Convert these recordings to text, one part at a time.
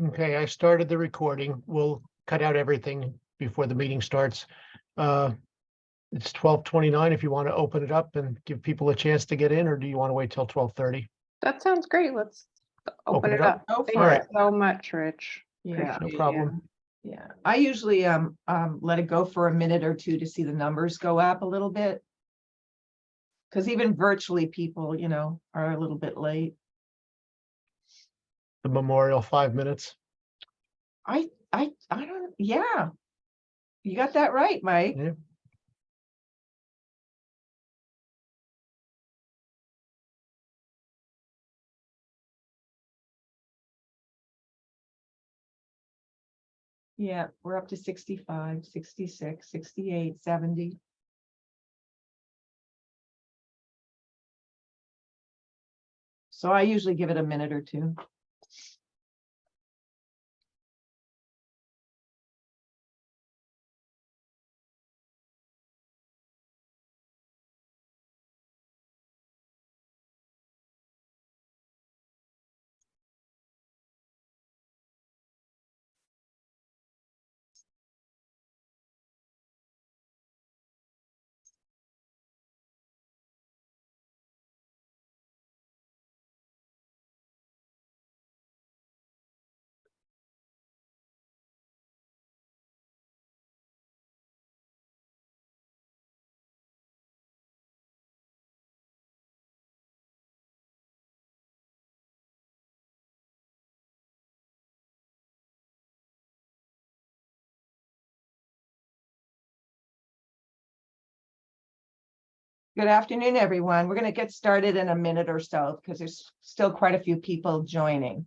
Okay, I started the recording. We'll cut out everything before the meeting starts. It's 12:29. If you want to open it up and give people a chance to get in, or do you want to wait till 12:30? That sounds great. Let's open it up. Go Thank for you it. so much, Rich. Yeah, No Appreciate problem. yeah. I usually let it go for a minute or two to see the numbers go up a little bit. Because even virtually people, are a little bit late. The memorial 5 minutes. I don't, yeah. You got that right, Mike. Yeah. Yeah, we're up to 65, 66, 68, 70. So I usually give it a minute or two. Good afternoon, everyone. We're going to get started in a minute or so because there's still quite a few people joining.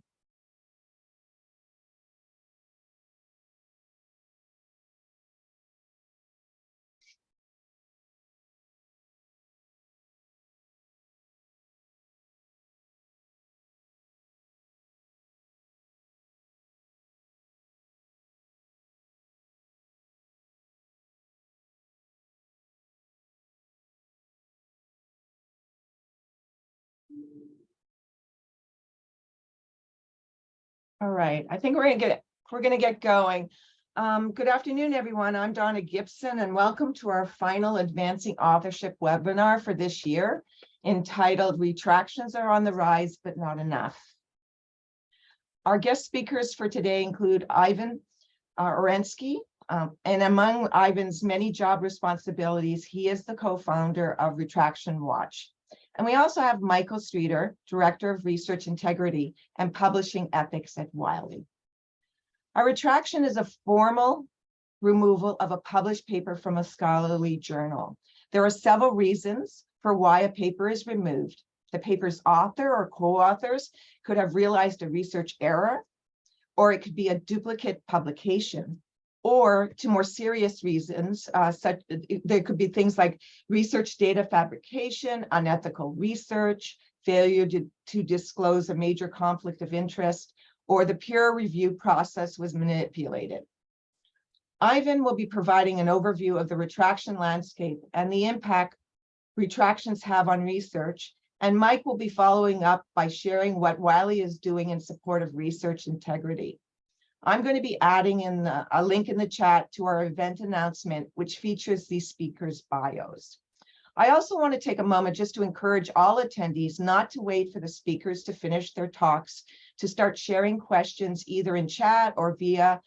All right, I think we're gonna get going. Good afternoon, everyone. I'm Donna Gibson, and welcome to our final Advancing Authorship webinar for this year, entitled "Retractions Are on the Rise, but Not Enough." Our guest speakers for today include Ivan Oransky, and among Ivan's many job responsibilities, he is the co-founder of Retraction Watch. And we also have Michael Streeter, Director of Research Integrity and Publishing Ethics at Wiley. A retraction is a formal removal of a published paper from a scholarly journal. There are several reasons for why a paper is removed. The paper's author or co-authors could have realized a research error, or it could be a duplicate publication, or to more serious reasons, there could be things like research data fabrication, unethical research, failure to disclose a major conflict of interest, or the peer review process was manipulated. Ivan will be providing an overview of the retraction landscape and the impact retractions have on research, and Mike will be following up by sharing what Wiley is doing in support of research integrity. I'm going to be adding in a link in the chat to our event announcement, which features these speakers' bios. I also want to take a moment just to encourage all attendees not to wait for the speakers to finish their talks to start sharing questions either in chat or via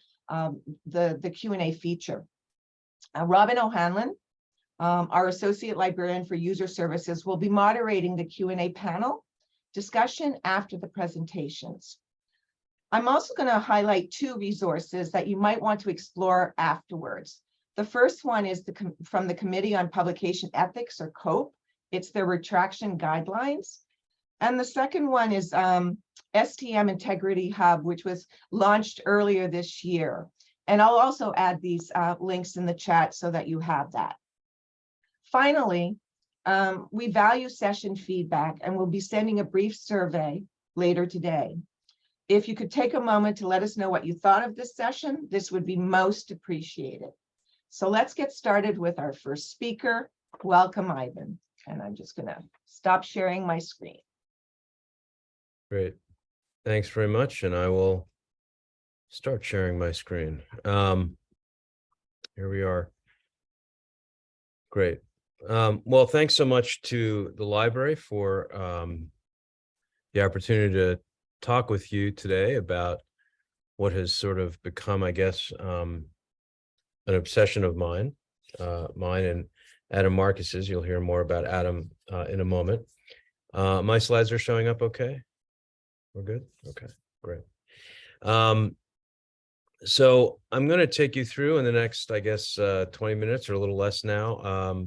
the Q&A feature. Robin O'Hanlon, our Associate Librarian for User Services, will be moderating the Q&A panel discussion after the presentations. I'm also going to highlight two resources that you might want to explore afterwards. The first one is from the Committee on Publication Ethics, or COPE. It's their retraction guidelines. And the second one is STM Integrity Hub, which was launched earlier this year. And I'll also add these links in the chat so that you have that. Finally, we value session feedback, and we'll be sending a brief survey later today. If you could take a moment to let us know what you thought of this session, this would be most appreciated. So let's get started with our first speaker. Welcome, Ivan. And I'm just going to stop sharing my screen. Great. Thanks very much. And I will start sharing my screen. Here we are. Great. Well, thanks so much to the library for the opportunity to talk with you today about what has sort of become, I guess, an obsession of mine and Adam Marcus's. You'll hear more about Adam in a moment. My slides are showing up okay? We're good? Okay, great. So I'm going to take you through in the next, I guess, 20 minutes or a little less now,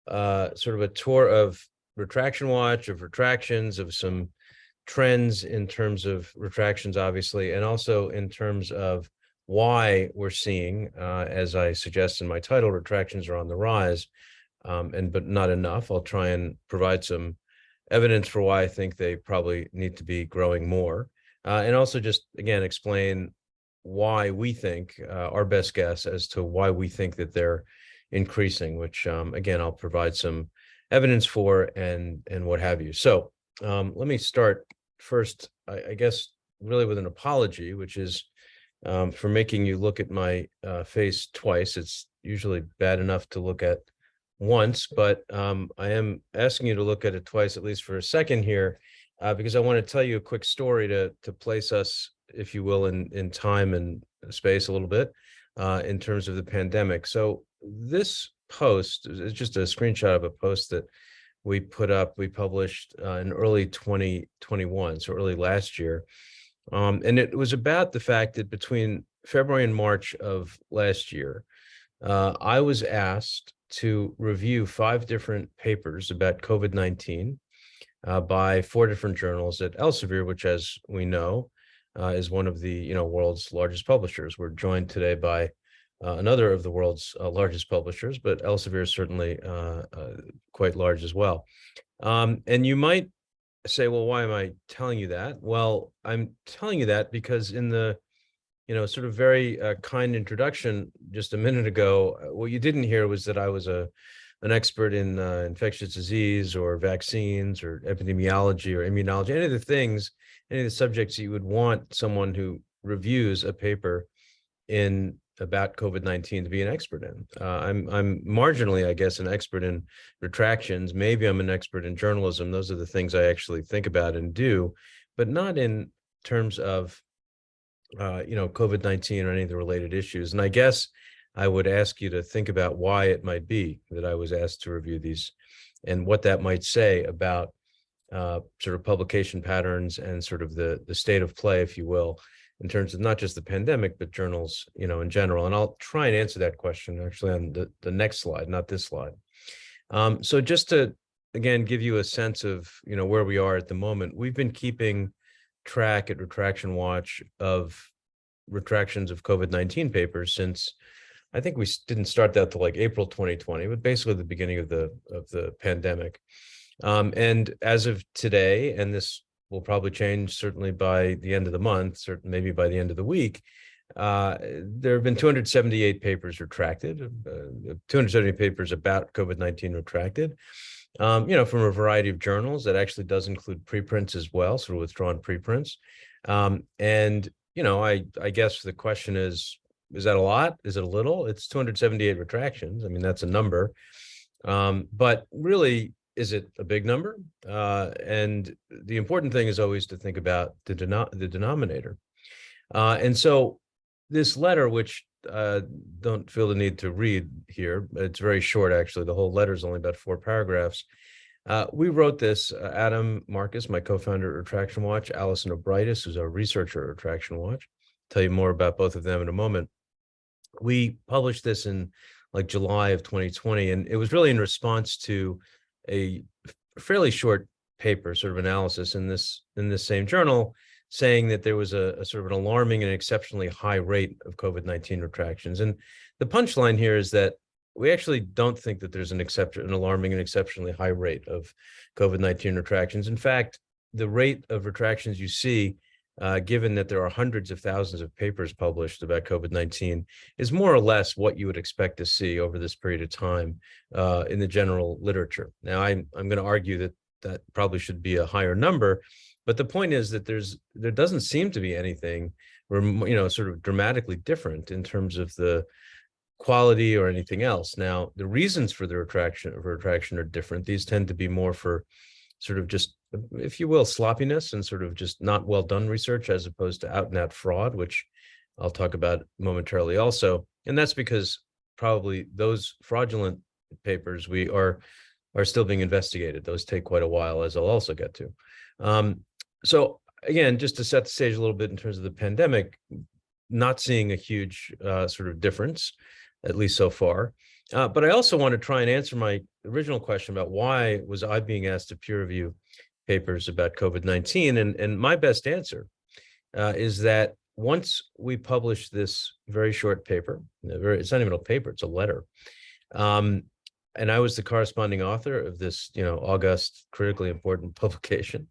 sort of a tour of Retraction Watch, of retractions, of some trends in terms of retractions, obviously, and also in terms of why we're seeing, as I suggest in my title, retractions are on the rise, but not enough. I'll try and provide some evidence for why I think they probably need to be growing more, and also just, again, explain why we think, our best guess as to why we think that they're increasing, which, again, I'll provide some evidence for and what have you. So let me start first, I guess, really with an apology, which is for making you look at my face twice. It's usually bad enough to look at once, but I am asking you to look at it twice, at least for a second here, because I want to tell you a quick story to place us, if you will, in time and space a little bit in terms of the pandemic. So this post is just a screenshot of a post that we published in early 2021, so early last year. And it was about the fact that between February and March of last year, I was asked to review 5 different papers about COVID-19 by 4 different journals at Elsevier, which, as we know, is one of the world's largest publishers. We're joined today by another of the world's largest publishers, but Elsevier is certainly quite large as well. And you might say, well, why am I telling you that? Well, I'm telling you that because in the sort of very kind introduction just a minute ago, what you didn't hear was that I was an expert in infectious disease or vaccines or epidemiology or immunology, any of the things, any of the subjects you would want someone who reviews a paper in about COVID-19 to be an expert in. I'm marginally, I guess, an expert in retractions. Maybe I'm an expert in journalism. Those are the things I actually think about and do, but not in terms of COVID-19 or any of the related issues. And I guess I would ask you to think about why it might be that I was asked to review these and what that might say about sort of publication patterns and sort of the state of play, if you will, in terms of not just the pandemic, but journals, in general. And I'll try and answer that question actually on the next slide, not this slide. So just to, again, give you a sense of, where we are at the moment, we've been keeping track at Retraction Watch of retractions of COVID-19 papers since, I think we didn't start that till like April 2020, but basically the beginning of the pandemic. And as of today, and this will probably change certainly by the end of the month, maybe by the end of the week, there have been 278 papers retracted, 270 papers about COVID-19 retracted, from a variety of journals. That actually does include preprints as well, sort of withdrawn preprints. And, I guess the question is that a lot? Is it a little? It's 278 retractions. I mean, that's a number. But really, is it a big number? And the important thing is always to think about the denominator. And so this letter, which don't feel the need to read here, it's very short, actually. The whole letter is only about 4 paragraphs. We wrote this, Adam Marcus, my co-founder at Retraction Watch, Allison O'Britis, who's our researcher at Retraction Watch. I'll tell you more about both of them in a moment. We published this in like July of 2020, and it was really in response to a fairly short paper, sort of analysis in this same journal, saying that there was a sort of an alarming and exceptionally high rate of COVID-19 retractions. And the punchline here is that we actually don't think that there's an alarming and exceptionally high rate of COVID-19 retractions. In fact, the rate of retractions you see, given that there are hundreds of thousands of papers published about COVID-19, is more or less what you would expect to see over this period of time in the general literature. Now, I'm going to argue that probably should be a higher number, But the point is that there doesn't seem to be anything, sort of dramatically different in terms of the quality or anything else. Now, the reasons for the retraction are different. These tend to be more for sort of just, if you will, sloppiness and sort of just not well done research, as opposed to out and out fraud, which I'll talk about momentarily also. And that's because probably those fraudulent papers are still being investigated. Those take quite a while, as I'll also get to. So again, just to set the stage a little bit in terms of the pandemic, not seeing a huge sort of difference, at least so far. But I also want to try and answer my original question about why was I being asked to peer review papers about COVID-19. And my best answer is that once we published this very short paper, it's not even a paper, it's a letter. And I was the corresponding author of this, august, critically important publication.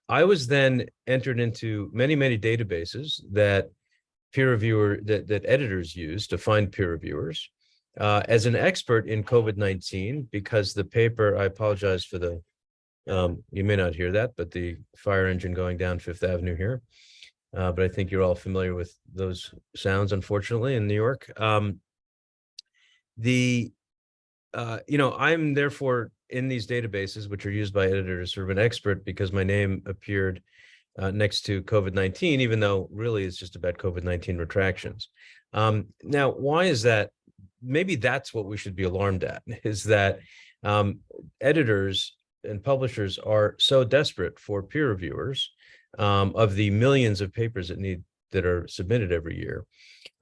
I was then entered into many, many databases that that editors use to find peer reviewers as an expert in COVID-19, because the paper, I apologize for the, you may not hear that, but the fire engine going down Fifth Avenue here. But I think you're all familiar with those sounds, unfortunately, in New York. I'm therefore in these databases, which are used by editors, sort of an expert because my name appeared next to COVID-19, even though really it's just about COVID-19 retractions. Now, why is that? Maybe that's what we should be alarmed at, is that editors and publishers are so desperate for peer reviewers of the millions of papers that are submitted every year.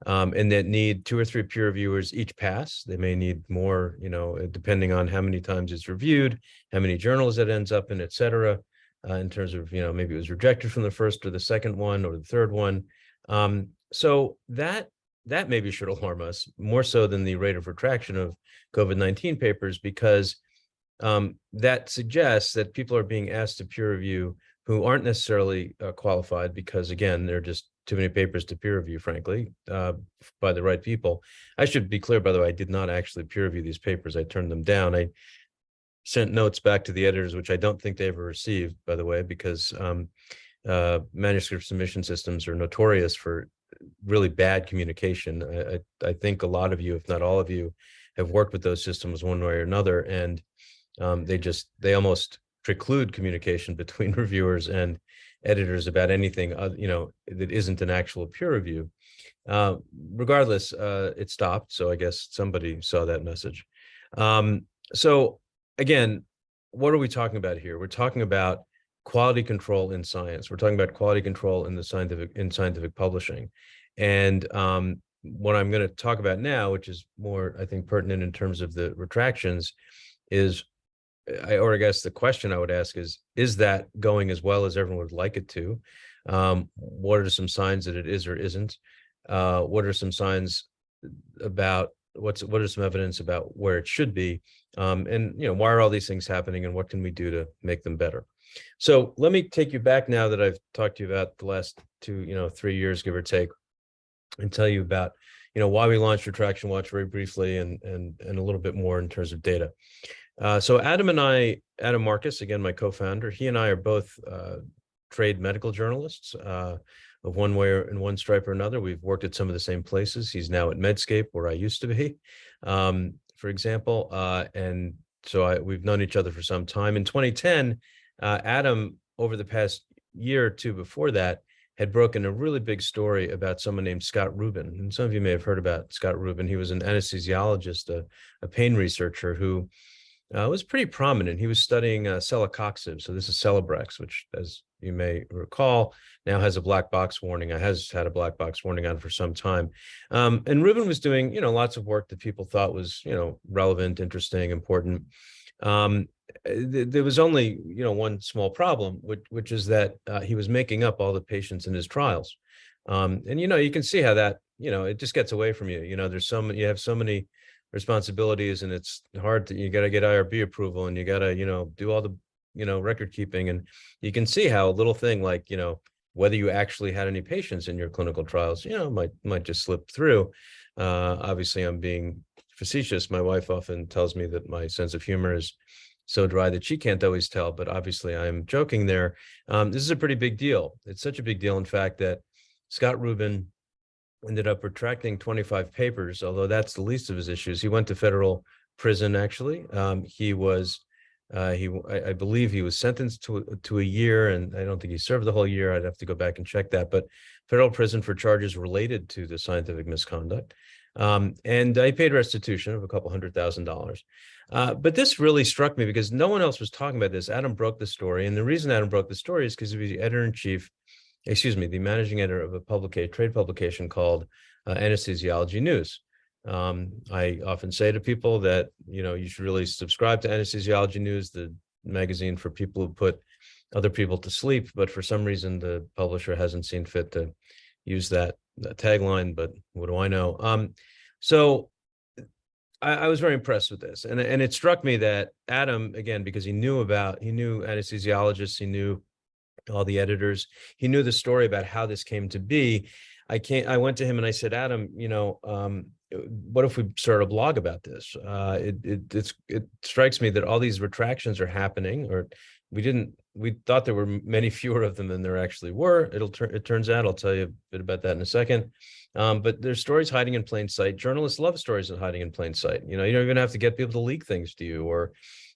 And that need 2 or 3 peer reviewers each pass. They may need more, depending on how many times it's reviewed, how many journals it ends up in, et cetera, in terms of, maybe it was rejected from the first or the second one or the third one. So that maybe should alarm us more so than the rate of retraction of COVID-19 papers, because that suggests that people are being asked to peer review who aren't necessarily qualified, because again, they're just too many papers to peer review, frankly, by the right people. I should be clear, by the way, I did not actually peer review these papers. I turned them down. I sent notes back to the editors, which I don't think they ever received, by the way, because manuscript submission systems are notorious for really bad communication. I think a lot of you, if not all of you, have worked with those systems one way or another, and they almost preclude communication between reviewers and editors about anything, that isn't an actual peer review. Regardless, it stopped. So I guess somebody saw that message. So again, what are we talking about here? We're talking about quality control in science. We're talking about quality control in scientific publishing. And what I'm going to talk about now, which is more, I think, pertinent in terms of the retractions, is I guess the question I would ask is that going as well as everyone would like it to? What are some signs that it is or isn't? What are some signs about what are some evidence about where it should be? And why are all these things happening, and what can we do to make them better? So let me take you back now that I've talked to you about the last 3 years, give or take, and tell you about why we launched Retraction Watch very briefly, and a little bit more in terms of data. So Adam Marcus, again, my co-founder, he and I are both trade medical journalists of one way or in one stripe or another. We've worked at some of the same places. He's now at Medscape, where I used to be, for example. And so we've known each other for some time. In 2010, Adam, over the past year or two before that, had broken a really big story about someone named Scott Rubin. And some of you may have heard about Scott Rubin. He was an anesthesiologist, a pain researcher who was pretty prominent. He was studying celecoxib. So this is Celebrex, which, as you may recall, now has a black box warning. Has had a black box warning on for some time. And Rubin was doing, lots of work that people thought was, relevant, interesting, important. There was only, one small problem, which is that he was making up all the patients in his trials. And, you can see how that, it just gets away from you. You have so many responsibilities, and it's hard you got to get IRB approval, and you got to, do all the, record keeping. And you can see how a little thing like, whether you actually had any patients in your clinical trials, might just slip through. Obviously, I'm being facetious. My wife often tells me that my sense of humor is so dry that she can't always tell, but obviously I'm joking there. This is a pretty big deal. It's such a big deal, in fact, that Scott Rubin ended up retracting 25 papers, although that's the least of his issues. He went to federal prison, actually. I believe he was sentenced to a year, and I don't think he served the whole year. I'd have to go back and check that, but federal prison for charges related to the scientific misconduct. And he paid restitution of a couple $100,000. But this really struck me because no one else was talking about this. Adam broke the story. And the reason Adam broke the story is because he was the editor-in-chief, the managing editor of a trade publication called Anesthesiology News. I often say to people that, you should really subscribe to Anesthesiology News, the magazine for people who put other people to sleep. But for some reason, the publisher hasn't seen fit to use that tagline, but what do I know? So I was very impressed with this. And it struck me that Adam, again, because he knew anesthesiologists, he knew all the editors, he knew the story about how this came to be. I went to him and I said, Adam, what if we start a blog about this? It strikes me that all these retractions are happening, or we thought there were many fewer of them than there actually were. It turns out, I'll tell you a bit about that in a second. But there's stories hiding in plain sight. Journalists love stories hiding in plain sight. You don't even have to get people to leak things to you, or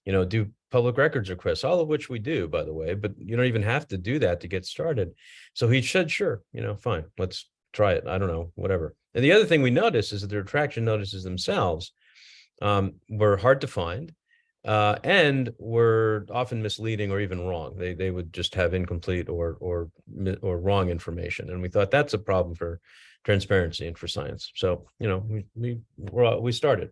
do public records requests, all of which we do, by the way, but you don't even have to do that to get started. So he said, sure, fine, let's try it. I don't know, whatever. And the other thing we noticed is that the retraction notices themselves were hard to find and were often misleading or even wrong. They would just have incomplete or wrong information. And we thought that's a problem for transparency and for science. So, we started.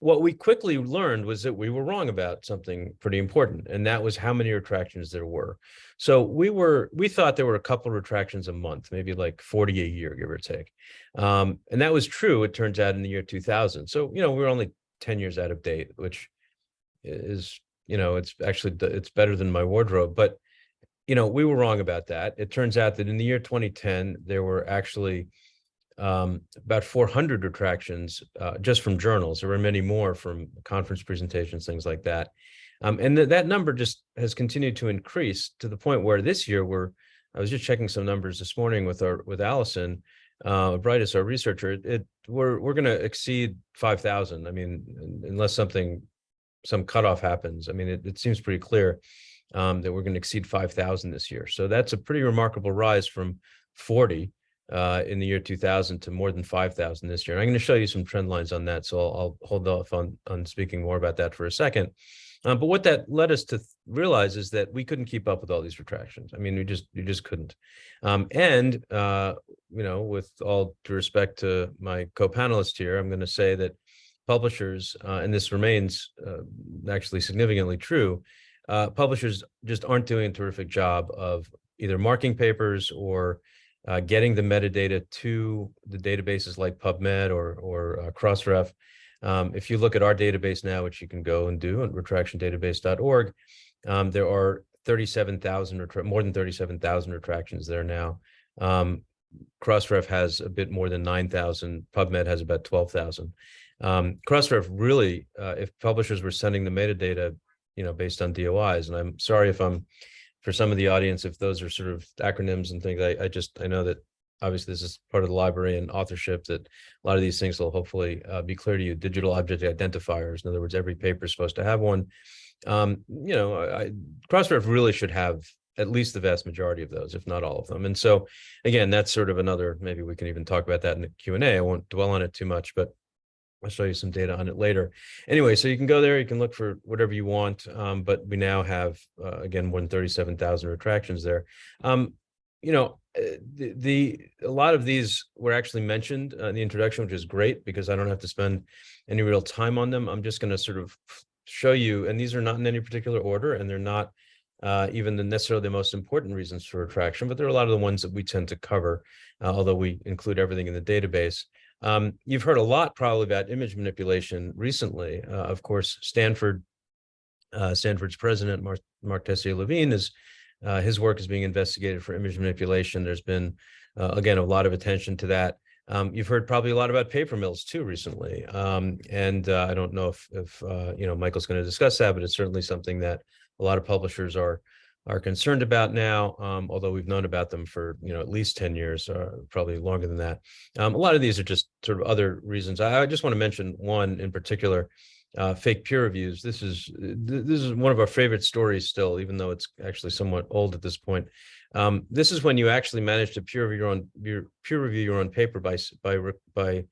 What we quickly learned was that we were wrong about something pretty important, and that was how many retractions there were. So we thought there were a couple of retractions a month, maybe like 40 a year, give or take. And that was true, it turns out, in the year 2000. So, we were only 10 years out of date, which is, it's better than my wardrobe. But, we were wrong about that. It turns out that in the year 2010, there were actually about 400 retractions just from journals. There were many more from conference presentations, things like that. And that number just has continued to increase to the point where this year I was just checking some numbers this morning with Allison Brightus, our researcher. We're going to exceed 5,000. I mean, unless some cutoff happens. I mean, it seems pretty clear that we're going to exceed 5,000 this year. So that's a pretty remarkable rise from 40 in the year 2000 to more than 5,000 this year. And I'm going to show you some trend lines on that. So I'll hold off on speaking more about that for a second. But what that led us to realize is that we couldn't keep up with all these retractions. I mean, we just couldn't. With all due respect to my co-panelist here, I'm going to say that publishers, and this remains actually significantly true, publishers just aren't doing a terrific job of either marking papers or getting the metadata to the databases like PubMed or Crossref. If you look at our database now, which you can go and do at retractiondatabase.org, there are more than 37,000 retractions there now. Crossref has a bit more than 9,000. PubMed has about 12,000. Crossref really, if publishers were sending the metadata, based on DOIs, and I'm sorry for some of the audience, if those are sort of acronyms and things, I know that obviously this is part of the library and authorship, that a lot of these things will hopefully be clear to you. Digital object identifiers. In other words, every paper is supposed to have one. Crossref really should have at least the vast majority of those, if not all of them. And so, again, that's sort of another, maybe we can even talk about that in the Q&A. I won't dwell on it too much, but I'll show you some data on it later. Anyway, so you can go there, you can look for whatever you want, but we now have, again, more than 37,000 retractions there. A lot of these were actually mentioned in the introduction, which is great because I don't have to spend any real time on them. I'm just going to sort of show you, and these are not in any particular order, and they're not even necessarily the most important reasons for retraction, but there are a lot of the ones that we tend to cover, although we include everything in the database. You've heard a lot probably about image manipulation recently. Of course, Stanford's president, Mark Tessier-Levine, his work is being investigated for image manipulation. There's been, again, a lot of attention to that. You've heard probably a lot about paper mills too recently. And I don't know if Michael's going to discuss that, but it's certainly something that a lot of publishers are concerned about now, although we've known about them for at least 10 years, probably longer than that. A lot of these are just sort of other reasons. I just want to mention one in particular, fake peer reviews. This is one of our favorite stories still, even though it's actually somewhat old at this point. This is when you actually manage to peer review your own paper by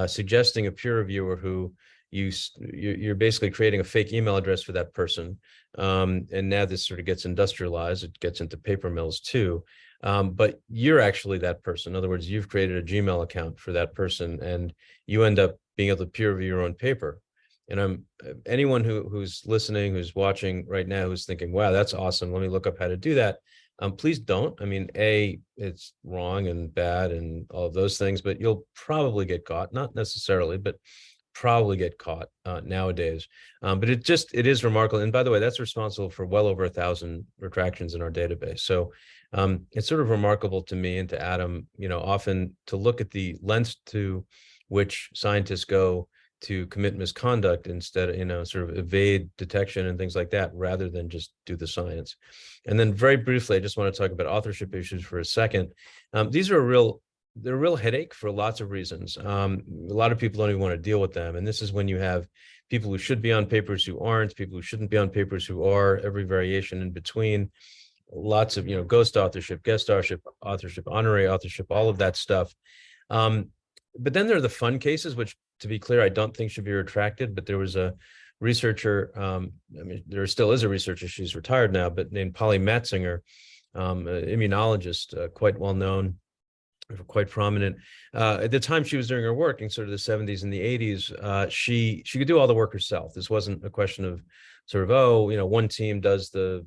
suggesting a peer reviewer who you're basically creating a fake email address for that person. And now this sort of gets industrialized. It gets into paper mills too. But you're actually that person. In other words, you've created a Gmail account for that person, and you end up being able to peer review your own paper. And anyone who's listening, who's watching right now, who's thinking, wow, that's awesome, let me look up how to do that. Please don't. I mean, it's wrong and bad and all of those things, but you'll probably get caught, not necessarily, but probably get caught nowadays. But it is remarkable. And by the way, that's responsible for well over 1,000 retractions in our database. So it's sort of remarkable to me and to Adam, often to look at the lengths to which scientists go to commit misconduct instead of, sort of evade detection and things like that, rather than just do the science. And then very briefly, I just want to talk about authorship issues for a second. These are they're a real headache for lots of reasons. A lot of people don't even want to deal with them. And this is when you have people who should be on papers who aren't, people who shouldn't be on papers who are, every variation in between, lots of, ghost authorship, guest authorship, honorary authorship, all of that stuff. But then there are the fun cases, which, to be clear, I don't think should be retracted. But there was a researcher, there still is a researcher, she's retired now, but named Polly Matzinger, an immunologist, quite well known, quite prominent. At the time she was doing her work in sort of the 70s and the 80s, she could do all the work herself. This wasn't a question of sort of, one team does the,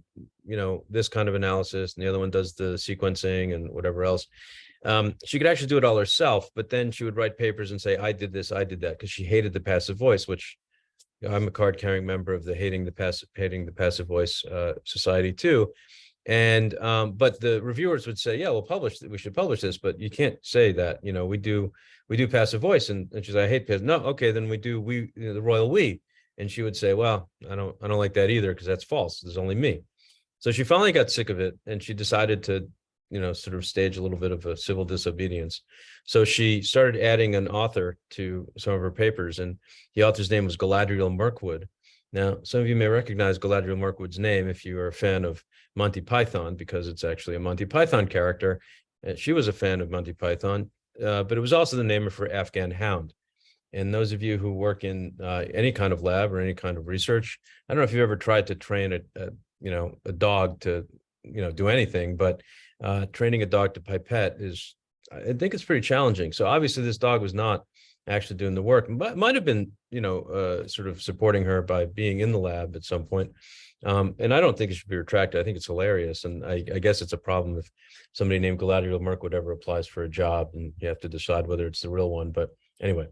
this kind of analysis and the other one does the sequencing and whatever else. She could actually do it all herself, but then she would write papers and say, I did this, I did that, because she hated the passive voice, which I'm a card-carrying member of the hating the passive voice society too. And but the reviewers would say, yeah, we should publish this, but you can't say that, we do passive voice. And she's like, I hate passive. No, okay, then we do the royal we. And she would say, well, I don't like that either, because that's false. There's only me. So she finally got sick of it, and she decided to sort of stage a little bit of a civil disobedience. So she started adding an author to some of her papers, and the author's name was Galadriel Mirkwood. Now, some of you may recognize Galadriel Mirkwood's name if you are a fan of Monty Python, because it's actually a Monty Python character. She was a fan of Monty Python, but it was also the name of her Afghan hound. And those of you who work in any kind of lab or any kind of research, I don't know if you've ever tried to train a dog to do anything, but training a dog to pipette I think it's pretty challenging. So obviously this dog was not actually doing the work, but might have been, sort of supporting her by being in the lab at some point. And I don't think it should be retracted. I think it's hilarious. And I guess it's a problem if somebody named Galadriel Mirkwood ever applies for a job and you have to decide whether it's the real one. But anyway,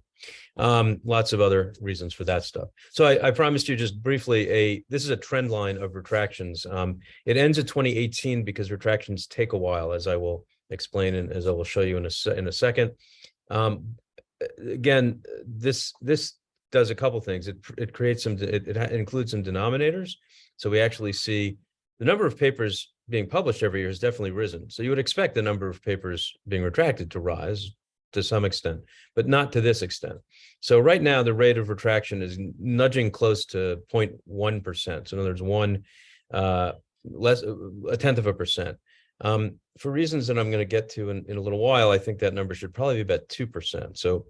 lots of other reasons for that stuff. So I promised you just briefly this is a trend line of retractions. It ends at 2018 because retractions take a while, as I will explain and as I will show you in a second. Again, this does a couple things. It creates it includes some denominators. So we actually see the number of papers being published every year has definitely risen. So you would expect the number of papers being retracted to rise to some extent, but not to this extent. So right now, the rate of retraction is nudging close to 0.1%. So in other words, a tenth of a percent. For reasons that I'm going to get to in a little while, I think that number should probably be about 2%. So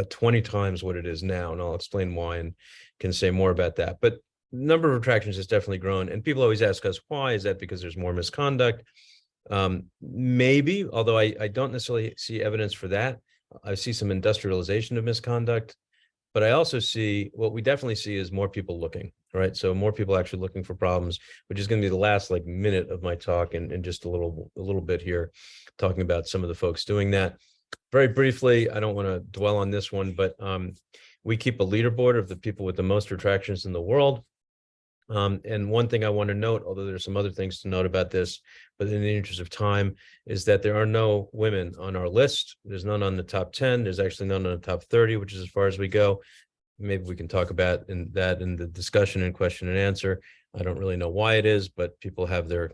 20 times what it is now. And I'll explain why and can say more about that. But the number of retractions has definitely grown. And people always ask us, why? Is that because there's more misconduct? Maybe, although I don't necessarily see evidence for that. I see some industrialization of misconduct, but I also see what we definitely see is more people looking, right? So more people actually looking for problems, which is going to be the last minute of my talk and just a little bit here, talking about some of the folks doing that. Very briefly, I don't want to dwell on this one, but we keep a leaderboard of the people with the most retractions in the world. And one thing I want to note, although there's some other things to note about this, but in the interest of time, is that there are no women on our list. There's none on the top 10. There's actually none on the top 30, which is as far as we go. Maybe we can talk about in the discussion and question and answer. I don't really know why it is, but people have their,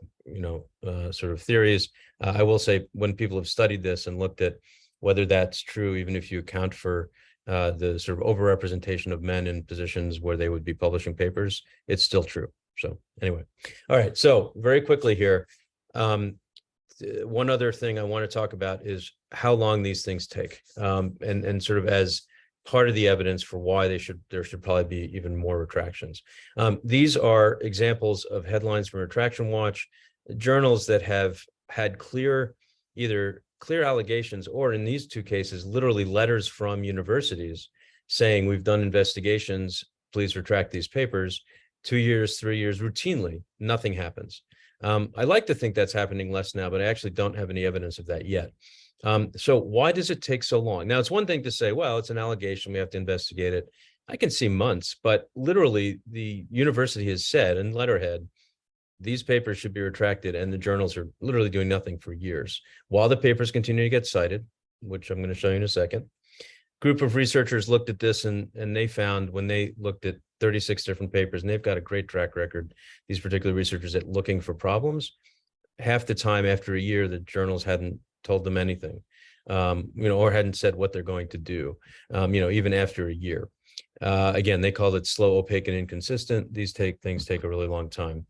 sort of theories. I will say when people have studied this and looked at whether that's true, even if you account for the sort of overrepresentation of men in positions where they would be publishing papers, it's still true. So anyway, all right. So very quickly here, one other thing I want to talk about is how long these things take, and sort of as part of the evidence for why there should probably be even more retractions. These are examples of headlines from Retraction Watch, journals that have had either clear allegations, or in these two cases, literally letters from universities saying, we've done investigations, please retract these papers. 2 years, 3 years, routinely, nothing happens. I like to think that's happening less now, but I actually don't have any evidence of that yet. So why does it take so long? Now, it's one thing to say, well, it's an allegation, we have to investigate it. I can see months, but literally the university has said in letterhead, these papers should be retracted, and the journals are literally doing nothing for years while the papers continue to get cited, which I'm going to show you in a second. Group of researchers looked at this and they found, when they looked at 36 different papers, and they've got a great track record, these particular researchers, at looking for problems, half the time after a year, the journals hadn't told them anything, or hadn't said what they're going to do, even after a year. Again, they called it slow, opaque, and inconsistent. These things take a really long time.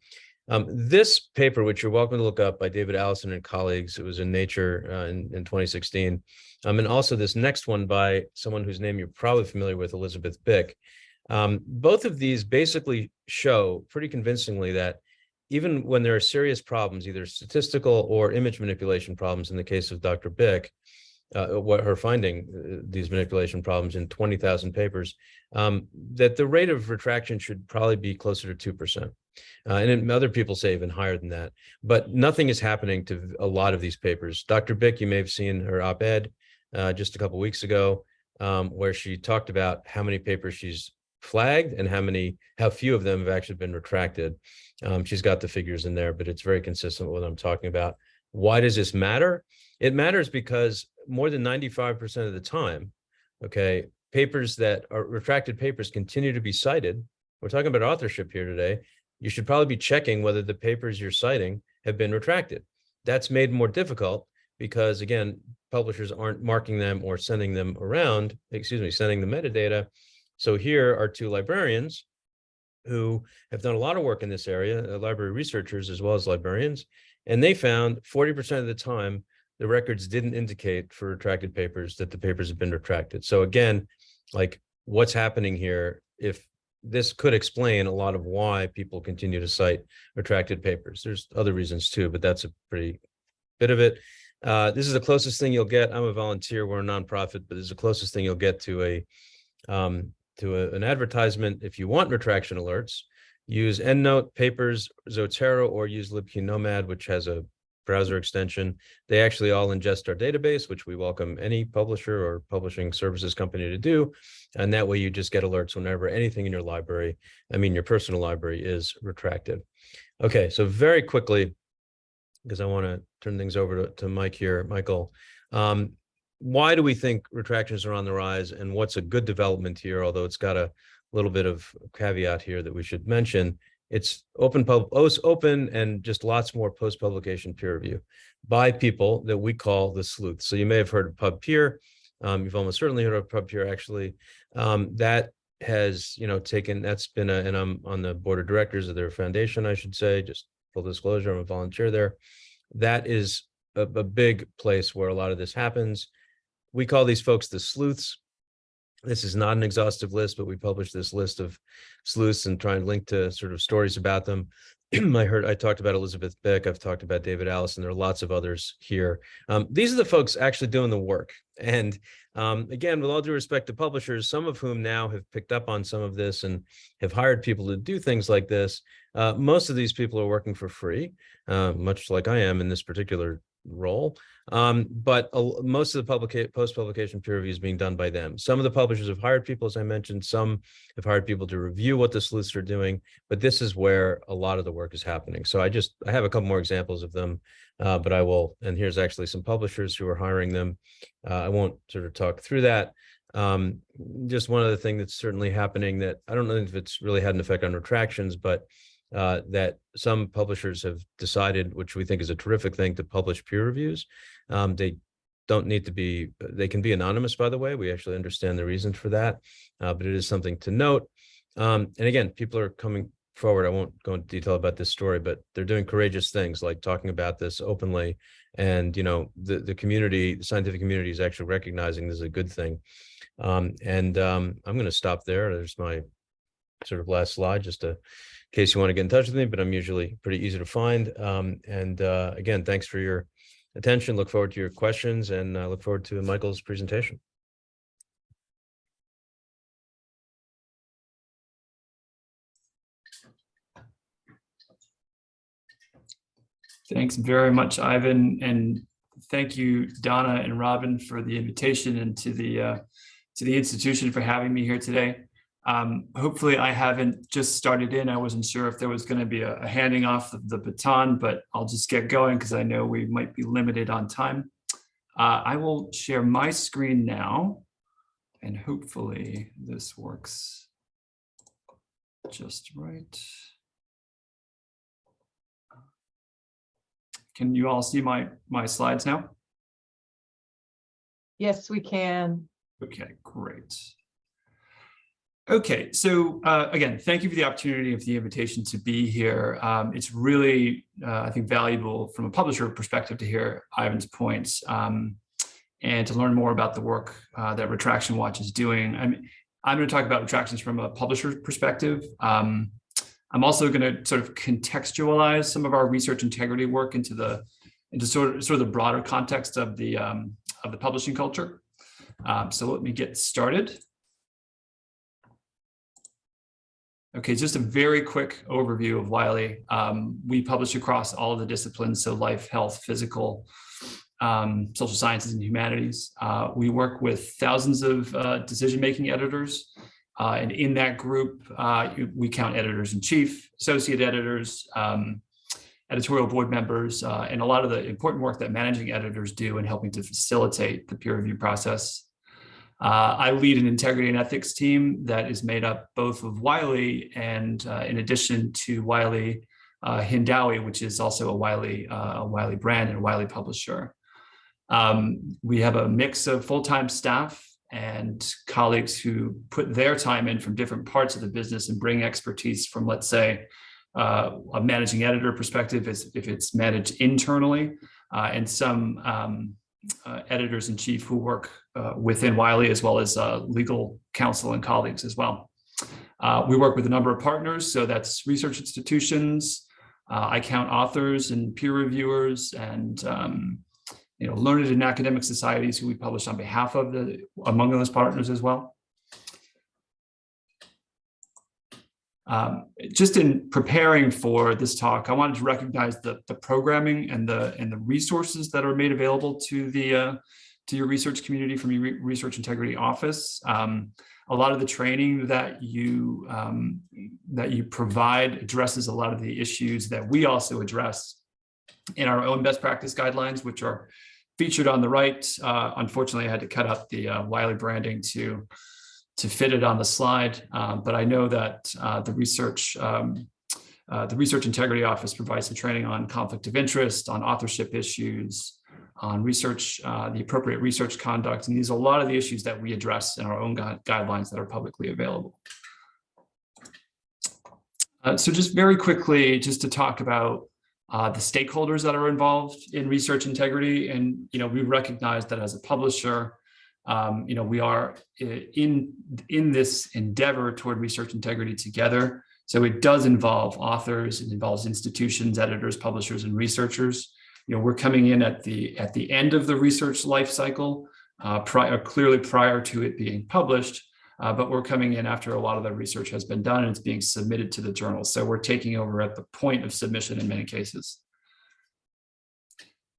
This paper, which you're welcome to look up, by David Allison and colleagues, it was in Nature in 2016. And also this next one by someone whose name you're probably familiar with, Elizabeth Bick. Both of these basically show pretty convincingly that even when there are serious problems, either statistical or image manipulation problems, in the case of Dr. Bick, what her finding these manipulation problems in 20,000 papers, that the rate of retraction should probably be closer to 2%. And other people say even higher than that, but nothing is happening to a lot of these papers. Dr. Bick, you may have seen her op-ed just a couple of weeks ago, where she talked about how many papers she's flagged and how few of them have actually been retracted. She's got the figures in there, but it's very consistent with what I'm talking about. Why does this matter? It matters because more than 95% of the time, okay, papers that are retracted papers continue to be cited. We're talking about authorship here today. You should probably be checking whether the papers you're citing have been retracted. That's made more difficult because, again, publishers aren't marking them or sending them around, sending the metadata. So here are two librarians who have done a lot of work in this area, library researchers as well as librarians, and they found 40% of the time the records didn't indicate for retracted papers that the papers have been retracted. So again, like, what's happening here? If this could explain a lot of why people continue to cite retracted papers. There's other reasons too, but that's a pretty bit of it. This is the closest thing you'll get. I'm a volunteer, we're a nonprofit, but this is the closest thing you'll get to an advertisement. If you want retraction alerts, use EndNote, Papers, Zotero, or use LibQ Nomad, which has a browser extension. They actually all ingest our database, which we welcome any publisher or publishing services company to do. And that way you just get alerts whenever anything in your library, your personal library, is retracted. Okay, so very quickly, because I want to turn things over to Mike here, Michael. Why do we think retractions are on the rise, and what's a good development here, although it's got a little bit of caveat here that we should mention? It's open and just lots more post-publication peer review by people that we call the sleuths. So you may have heard of PubPeer. You've almost certainly heard of PubPeer, actually. That has, that's been and I'm on the board of directors of their foundation, I should say, just full disclosure, I'm a volunteer there. That is a big place where a lot of this happens. We call these folks the sleuths. This is not an exhaustive list, but we published this list of sleuths and try and link to sort of stories about them. I talked about Elizabeth Bick. I've talked about David Allison. There are lots of others here. These are the folks actually doing the work. And again, with all due respect to publishers, some of whom now have picked up on some of this and have hired people to do things like this. Most of these people are working for free, much like I am in this particular role. But most of the post-publication peer review is being done by them. Some of the publishers have hired people, as I mentioned, some have hired people to review what the sleuths are doing, but this is where a lot of the work is happening. So I have a couple more examples of them, but I will, and here's actually some publishers who are hiring them. I won't sort of talk through that. Just one other thing that's certainly happening that I don't know if it's really had an effect on retractions, but that some publishers have decided, which we think is a terrific thing, to publish peer reviews. They don't need to be, they can be anonymous, by the way. We actually understand the reasons for that, but it is something to note. And again, people are coming forward. I won't go into detail about this story, but they're doing courageous things like talking about this openly. And, you know, the community, the scientific community is actually recognizing this is a good thing. I'm going to stop there. There's my sort of last slide, just in case you want to get in touch with me, but I'm usually pretty easy to find. Again, thanks for your attention. Look forward to your questions, and I look forward to Michael's presentation. Thanks very much, Ivan, and thank you, Donna and Robin, for the invitation, and to the institution for having me here today. Hopefully I haven't just started in. I wasn't sure if there was going to be a handing off the baton, but I'll just get going because I know we might be limited on time. I will share my screen now, and hopefully this works just right. Can you all see my slides now? Yes, we can. Okay, great. Okay, so again, thank you for the opportunity of the invitation to be here. It's really, I think, valuable from a publisher perspective to hear Ivan's points and to learn more about the work that Retraction Watch is doing. I'm going to talk about retractions from a publisher's perspective. I'm also going to sort of contextualize some of our research integrity work into sort of the broader context of the publishing culture. So let me get started. Okay, just a very quick overview of Wiley. We publish across all of the disciplines, so life, health, physical, social sciences, and humanities. We work with thousands of decision-making editors. And in that group, we count editors-in-chief, associate editors, editorial board members, and a lot of the important work that managing editors do in helping to facilitate the peer review process. I lead an integrity and ethics team that is made up both of Wiley and, in addition to Wiley, Hindawi, which is also a Wiley brand and a Wiley publisher. We have a mix of full-time staff and colleagues who put their time in from different parts of the business and bring expertise from, let's say, a managing editor perspective, if it's managed internally, and some editors-in-chief who work within Wiley, as well as legal counsel and colleagues as well. We work with a number of partners, so that's research institutions. I count authors and peer reviewers and learned and academic societies who we publish on behalf of among those partners as well. Just in preparing for this talk, I wanted to recognize the programming and the resources that are made available to your research community from your Research Integrity Office. A lot of the training that you provide addresses a lot of the issues that we also address in our own best practice guidelines, which are featured on the right. Unfortunately, I had to cut out the Wiley branding to fit it on the slide, but I know that the Research Integrity Office provides some training on conflict of interest, on authorship issues, on research, the appropriate research conduct, and these are a lot of the issues that we address in our own guidelines that are publicly available. So just very quickly, just to talk about the stakeholders that are involved in research integrity, and we recognize that as a publisher, we are in this endeavor toward research integrity together. So it does involve authors, it involves institutions, editors, publishers, and researchers. We're coming in at the end of the research life cycle, clearly prior to it being published, but we're coming in after a lot of the research has been done and it's being submitted to the journal. So we're taking over at the point of submission in many cases.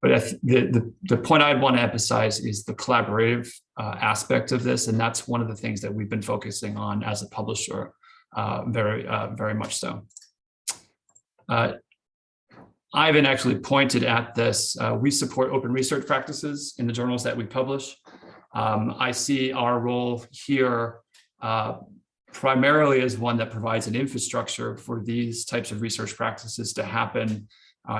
But the point I'd want to emphasize is the collaborative aspect of this, and that's one of the things that we've been focusing on as a publisher, very much so. Ivan actually pointed at this. We support open research practices in the journals that we publish. I see our role here primarily as one that provides an infrastructure for these types of research practices to happen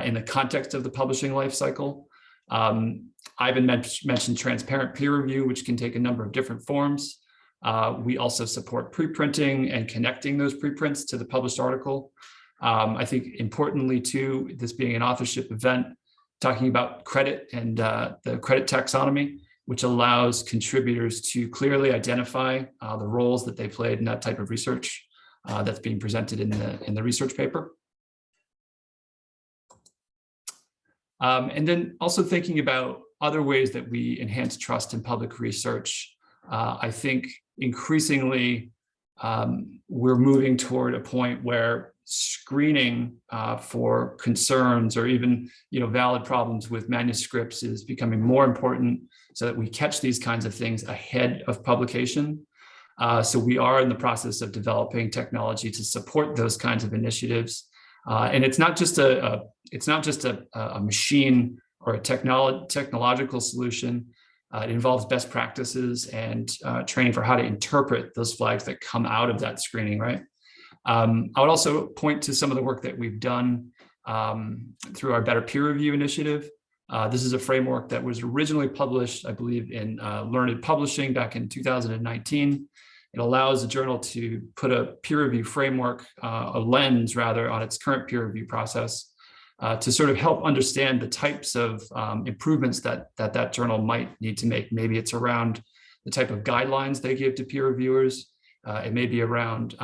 in the context of the publishing life cycle. Ivan mentioned transparent peer review, which can take a number of different forms. We also support preprinting and connecting those preprints to the published article. I think importantly too, this being an authorship event, talking about credit and the credit taxonomy, which allows contributors to clearly identify the roles that they played in that type of research that's being presented in the research paper. And then also thinking about other ways that we enhance trust in public research. I think increasingly we're moving toward a point where screening for concerns or even valid problems with manuscripts is becoming more important, so that we catch these kinds of things ahead of publication. So we are in the process of developing technology to support those kinds of initiatives. And it's not just a machine or a technological solution. It involves best practices and training for how to interpret those flags that come out of that screening, right? I would also point to some of the work that we've done through our Better Peer Review initiative. This is a framework that was originally published, I believe, in Learned Publishing back in 2019. It allows a journal to put a peer review framework, a lens rather, on its current peer review process to sort of help understand the types of improvements that journal might need to make. Maybe it's around the type of guidelines they give to peer reviewers. It may be around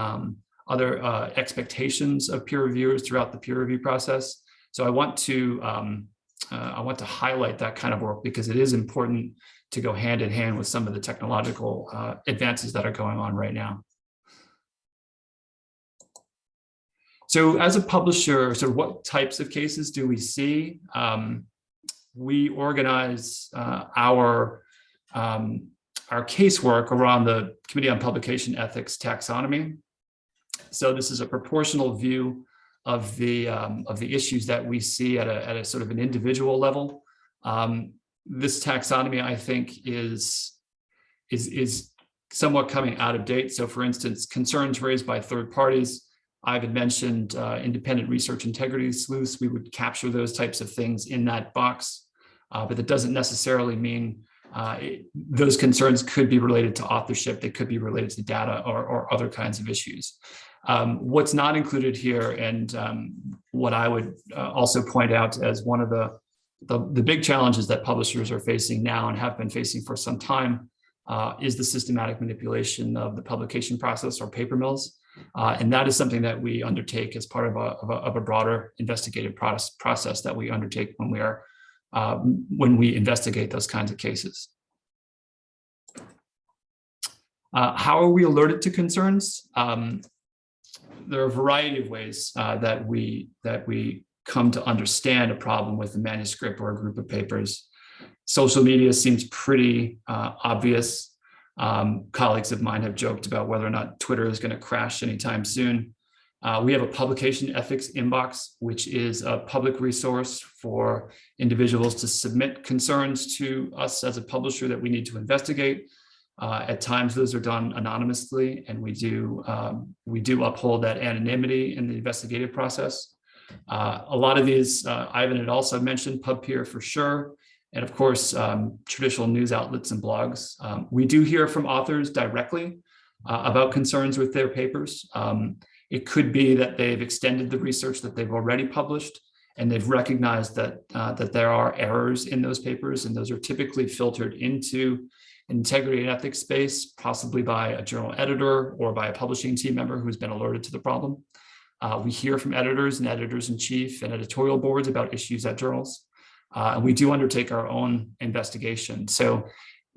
other expectations of peer reviewers throughout the peer review process. So I want to highlight that kind of work because it is important to go hand in hand with some of the technological advances that are going on right now. So as a publisher, so what types of cases do we see? We organize our casework around the Committee on Publication Ethics taxonomy. So this is a proportional view of the issues that we see at a sort of an individual level. This taxonomy, I think, is somewhat coming out of date. So for instance, concerns raised by third parties, I've had mentioned independent research integrity sleuths. We would capture those types of things in that box, but that doesn't necessarily mean those concerns could be related to authorship. They could be related to data or other kinds of issues. What's not included here, and what I would also point out as one of the big challenges that publishers are facing now and have been facing for some time, is the systematic manipulation of the publication process or paper mills. And that is something that we undertake as part of a broader investigative process that we undertake when we investigate those kinds of cases. How are we alerted to concerns? There are a variety of ways that we come to understand a problem with a manuscript or a group of papers. Social media seems pretty obvious. Colleagues of mine have joked about whether or not Twitter is going to crash anytime soon. We have a publication ethics inbox, which is a public resource for individuals to submit concerns to us as a publisher that we need to investigate. At times, those are done anonymously, and we do uphold that anonymity in the investigative process. A lot of these, Ivan had also mentioned PubPeer for sure, and of course, traditional news outlets and blogs. We do hear from authors directly about concerns with their papers. It could be that they've extended the research that they've already published, and they've recognized that there are errors in those papers, and those are typically filtered into integrity and ethics space, possibly by a journal editor or by a publishing team member who's been alerted to the problem. We hear from editors and editors-in-chief and editorial boards about issues at journals. And we do undertake our own investigation. So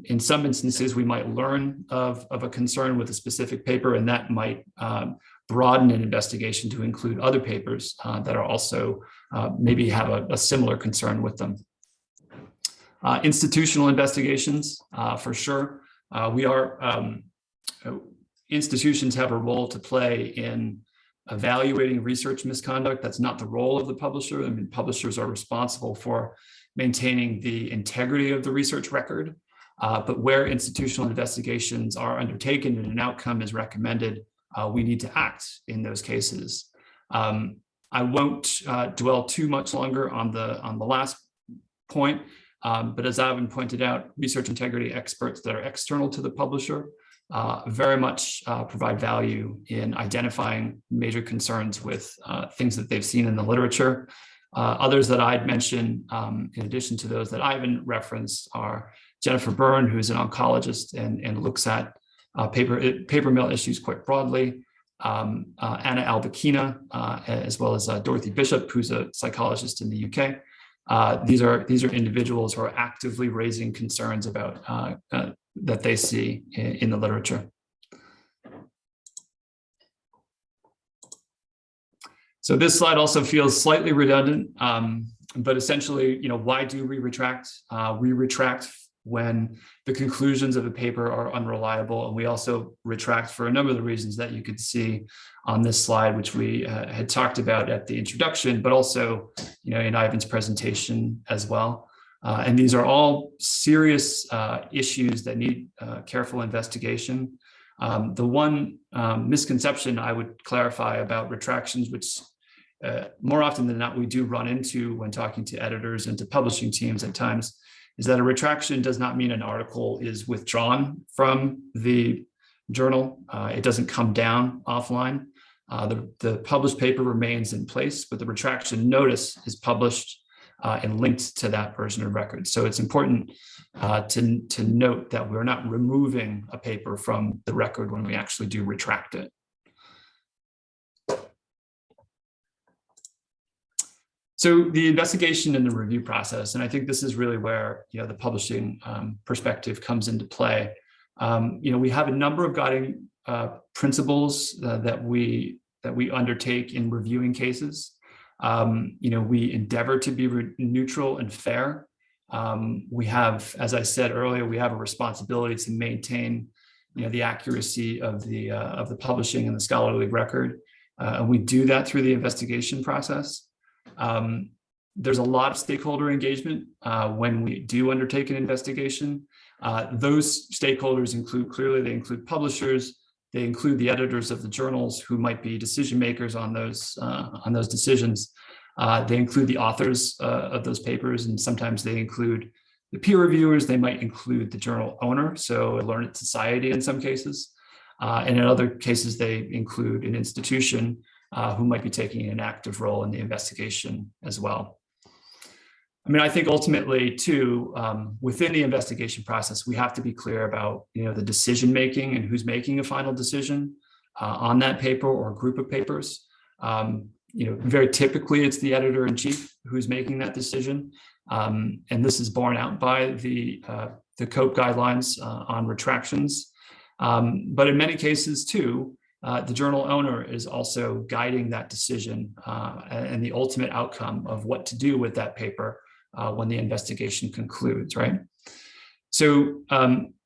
in some instances, we might learn of a concern with a specific paper, and that might broaden an investigation to include other papers that are also maybe have a similar concern with them. Institutional investigations, for sure. Institutions have a role to play in evaluating research misconduct. That's not the role of the publisher. I mean, publishers are responsible for maintaining the integrity of the research record. But where institutional investigations are undertaken and an outcome is recommended, we need to act in those cases. I won't dwell too much longer on the last point, but as Ivan pointed out, research integrity experts that are external to the publisher very much provide value in identifying major concerns with things that they've seen in the literature. Others that I'd mention, in addition to those that Ivan referenced, are Jennifer Byrne, who's an oncologist and looks at paper mill issues quite broadly, Anna Albakina, as well as Dorothy Bishop, who's a psychologist in the UK. These are individuals who are actively raising concerns about that they see in the literature. So this slide also feels slightly redundant, but essentially, why do we retract? We retract when the conclusions of a paper are unreliable, and we also retract for a number of the reasons that you could see on this slide, which we had talked about at the introduction, but also, in Ivan's presentation as well. And these are all serious issues that need careful investigation. The one misconception I would clarify about retractions, which more often than not we do run into when talking to editors and to publishing teams at times, is that a retraction does not mean an article is withdrawn from the journal. It doesn't come down offline. The published paper remains in place, but the retraction notice is published and linked to that version of record. So it's important to note that we're not removing a paper from the record when we actually do retract it. So the investigation and the review process, and I think this is really where the publishing perspective comes into play. We have a number of guiding principles that we undertake in reviewing cases. We endeavor to be neutral and fair. We have, as I said earlier, we have a responsibility to maintain the accuracy of the publishing and the scholarly record, and we do that through the investigation process. There's a lot of stakeholder engagement when we do undertake an investigation. Those stakeholders include publishers, they include the editors of the journals who might be decision makers on those decisions. They include the authors of those papers, and sometimes they include the peer reviewers. They might include the journal owner, so a learned society in some cases. And in other cases, they include an institution who might be taking an active role in the investigation as well. I mean, I think ultimately too, within the investigation process, we have to be clear about the decision making and who's making a final decision on that paper or group of papers. Very typically, it's the editor-in-chief who's making that decision, and this is borne out by the COPE guidelines on retractions. But in many cases too, the journal owner is also guiding that decision and the ultimate outcome of what to do with that paper when the investigation concludes, right? So,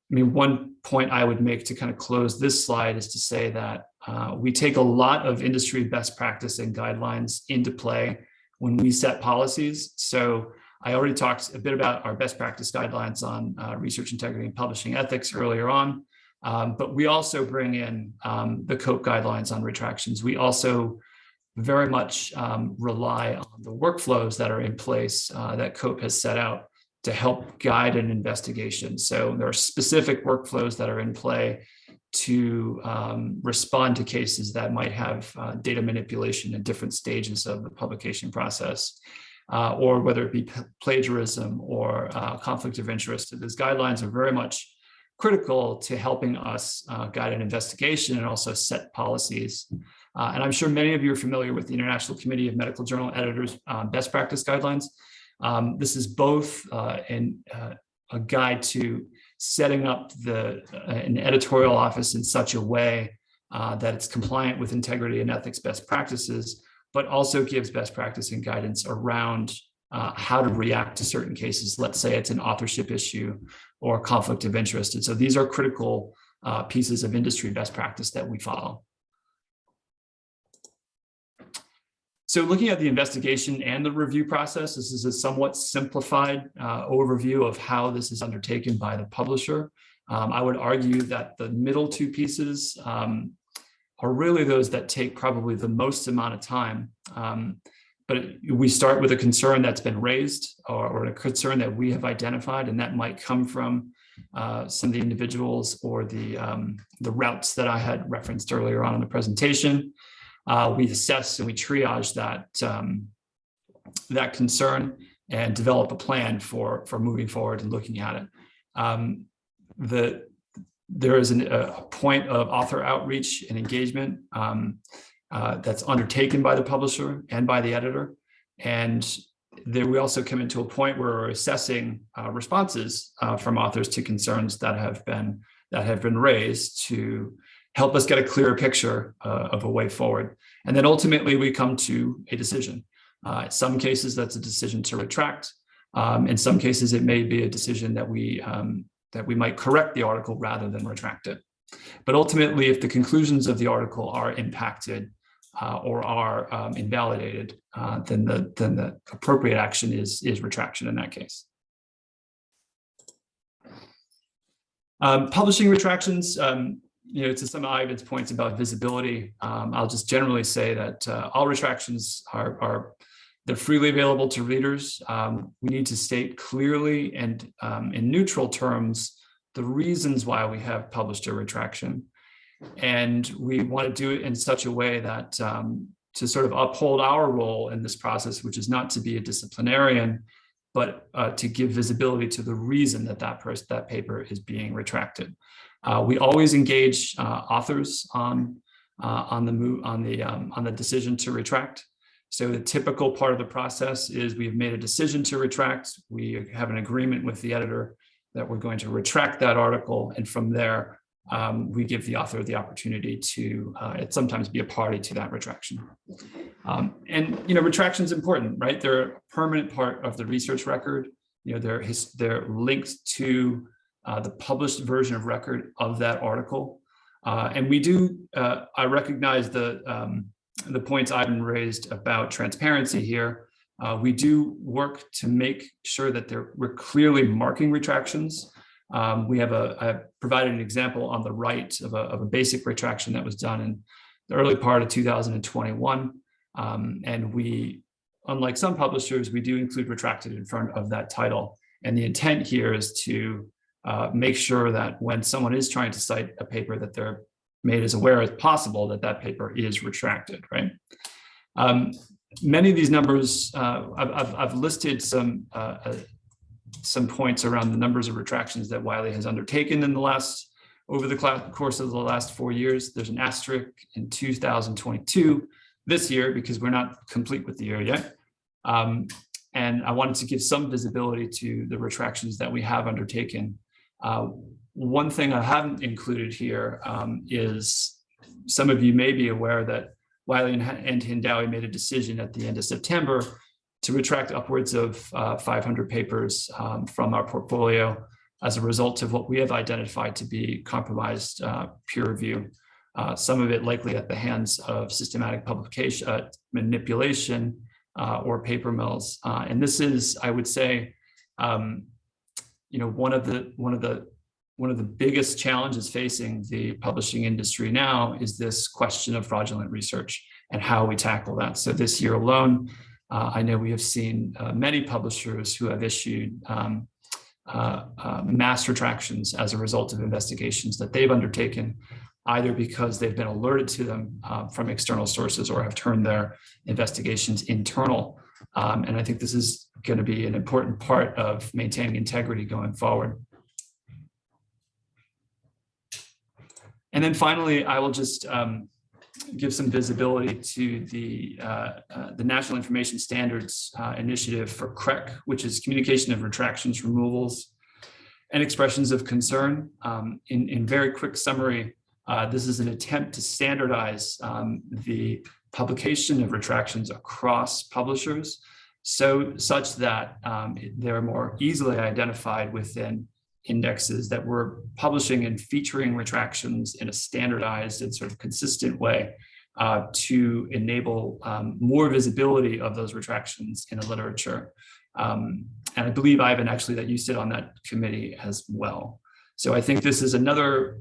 one point I would make to kind of close this slide is to say that we take a lot of industry best practice and guidelines into play when we set policies. So I already talked a bit about our best practice guidelines on research integrity and publishing ethics earlier on. But we also bring in the COPE guidelines on retractions. We also very much rely on the workflows that are in place that COPE has set out to help guide an investigation. So there are specific workflows that are in play to respond to cases that might have data manipulation at different stages of the publication process, or whether it be plagiarism or conflict of interest. These guidelines are very much critical to helping us guide an investigation and also set policies. And I'm sure many of you are familiar with the International Committee of Medical Journal Editors best practice guidelines. This is both a guide to setting up an editorial office in such a way that it's compliant with integrity and ethics best practices, but also gives best practice and guidance around how to react to certain cases. Let's say it's an authorship issue or conflict of interest. And so these are critical pieces of industry best practice that we follow. So looking at the investigation and the review process, this is a somewhat simplified overview of how this is undertaken by the publisher. I would argue that the middle two pieces are really those that take probably the most amount of time. But we start with a concern that's been raised or a concern that we have identified, and that might come from some of the individuals or the routes that I had referenced earlier on in the presentation. We assess and we triage that concern and develop a plan for moving forward and looking at it. There is a point of author outreach and engagement that's undertaken by the publisher and by the editor. And there we also come into a point where we're assessing responses from authors to concerns that have been raised to help us get a clearer picture of a way forward. And then ultimately we come to a decision. In some cases, that's a decision to retract. In some cases, it may be a decision that we might correct the article rather than retract it. But ultimately, if the conclusions of the article are impacted or are invalidated, then the appropriate action is retraction in that case. Publishing retractions, to some of Ivan's points about visibility, I'll just generally say that all retractions they're freely available to readers. We need to state clearly and in neutral terms the reasons why we have published a retraction. And we want to do it in such a way that to sort of uphold our role in this process, which is not to be a disciplinarian, but to give visibility to the reason that paper is being retracted. We always engage authors on the decision to retract. So the typical part of the process is we've made a decision to retract. We have an agreement with the editor that we're going to retract that article, and from there we give the author the opportunity to sometimes be a party to that retraction. Retraction is important, right? They're a permanent part of the research record. They're linked to the published version of record of that article. And we do, I recognize the points Ivan raised about transparency here. We do work to make sure that we're clearly marking retractions. I provided an example on the right of a basic retraction that was done in the early part of 2021. And we, unlike some publishers, we do include retracted in front of that title. And the intent here is to make sure that when someone is trying to cite a paper, that they're made as aware as possible that paper is retracted, right? Many of these numbers, I've listed some points around the numbers of retractions that Wiley has undertaken over the course of the last 4 years. There's an asterisk in 2022 this year because we're not complete with the year yet. And I wanted to give some visibility to the retractions that we have undertaken. One thing I haven't included here is some of you may be aware that Wiley and Hindawi made a decision at the end of September to retract upwards of 500 papers from our portfolio as a result of what we have identified to be compromised peer review. Some of it likely at the hands of systematic publication manipulation or paper mills. And this is, I would say, one of the biggest challenges facing the publishing industry now is this question of fraudulent research and how we tackle that. So this year alone, I know we have seen many publishers who have issued mass retractions as a result of investigations that they've undertaken, either because they've been alerted to them from external sources or have turned their investigations internal. And I think this is going to be an important part of maintaining integrity going forward. And then finally, I will just give some visibility to the National Information Standards Initiative for CREC, which is Communication of Retractions, Removals, and Expressions of Concern. In very quick summary, this is an attempt to standardize the publication of retractions across publishers. such that they're more easily identified within indexes that we're publishing and featuring retractions in a standardized and sort of consistent way to enable more visibility of those retractions in the literature. And I believe, Ivan, actually, that you sit on that committee as well. So I think this is another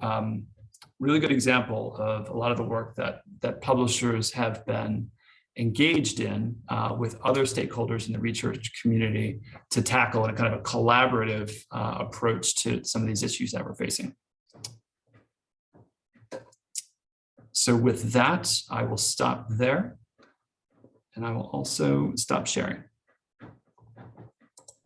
really good example of a lot of the work that publishers have been engaged in with other stakeholders in the research community to tackle in a kind of a collaborative approach to some of these issues that we're facing. So with that, I will stop there, and I will also stop sharing.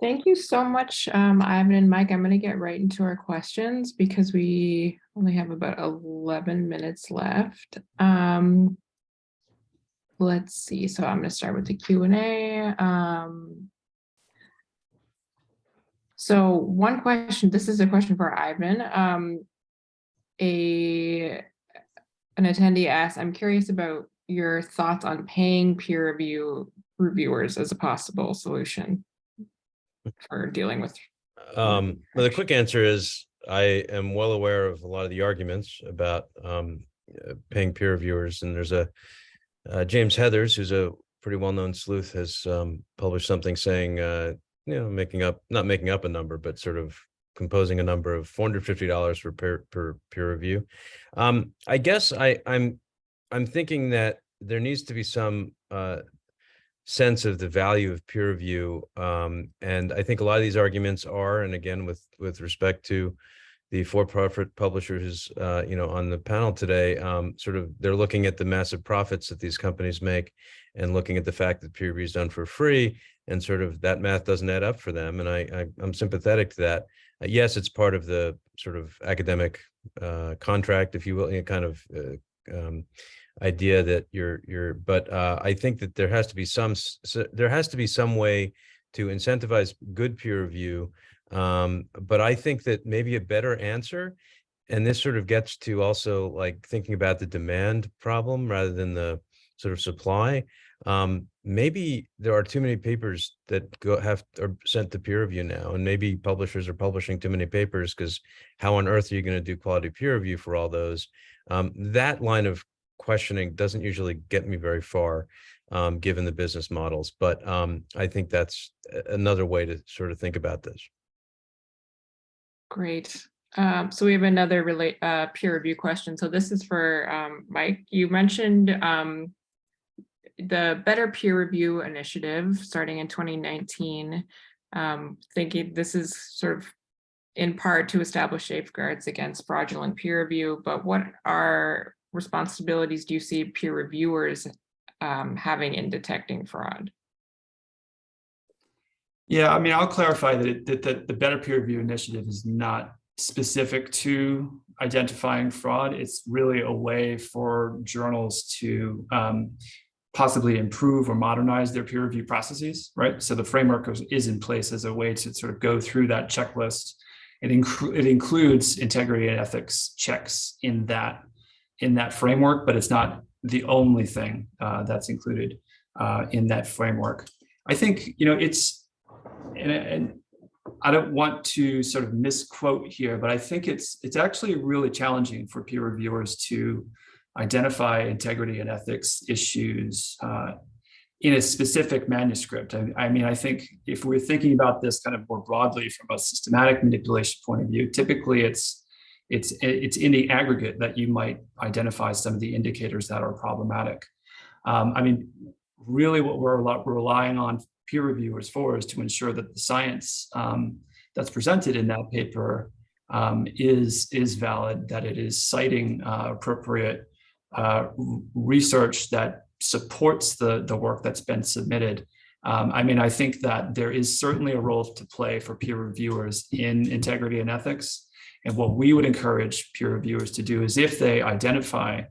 Thank you so much, Ivan and Mike. I'm going to get right into our questions because we only have about 11 minutes left. Let's see. So I'm going to start with the Q&A. So one question, this is a question for Ivan. An attendee asked, I'm curious about your thoughts on paying peer reviewers as a possible solution for dealing with. Well, the quick answer is I am well aware of a lot of the arguments about paying peer reviewers, and there's a James Heathers, who's a pretty well-known sleuth, has published something saying, not making up a number, but sort of composing a number of $450 for per peer review. I guess I'm thinking that there needs to be some sense of the value of peer review, and I think a lot of these arguments are, and again, with respect to the for-profit publishers, on the panel today, sort of they're looking at the massive profits that these companies make, and looking at the fact that peer review is done for free, and sort of that math doesn't add up for them. And I'm sympathetic to that. Yes, it's part of the sort of academic contract, if you will, kind of idea that but I think that there has to be some way to incentivize good peer review. But I think that maybe a better answer, and this sort of gets to also like thinking about the demand problem rather than the sort of supply. Maybe there are too many papers that are sent to peer review now, and maybe publishers are publishing too many papers, because how on earth are you going to do quality peer review for all those? That line of questioning doesn't usually get me very far, given the business models. But I think that's another way to sort of think about this. Great. So we have another peer review question. So this is for Mike. You mentioned the Better Peer Review Initiative starting in 2019, thinking this is sort of in part to establish safeguards against fraudulent peer review, but what responsibilities do you see peer reviewers having in detecting fraud? Yeah, I mean, I'll clarify that the Better Peer Review Initiative is not specific to identifying fraud. It's really a way for journals to possibly improve or modernize their peer review processes, right? So the framework is in place as a way to sort of go through that checklist. It includes integrity and ethics checks in that framework, but it's not the only thing that's included in that framework. I think, and I don't want to sort of misquote here, but I think it's actually really challenging for peer reviewers to identify integrity and ethics issues in a specific manuscript. I mean, I think if we're thinking about this kind of more broadly from a systematic manipulation point of view, typically it's in the aggregate that you might identify some of the indicators that are problematic. I mean, really what we're relying on peer reviewers for is to ensure that the science that's presented in that paper is valid, that it is citing appropriate research that supports the work that's been submitted. I mean, I think that there is certainly a role to play for peer reviewers in integrity and ethics. And what we would encourage peer reviewers to do is, if they identify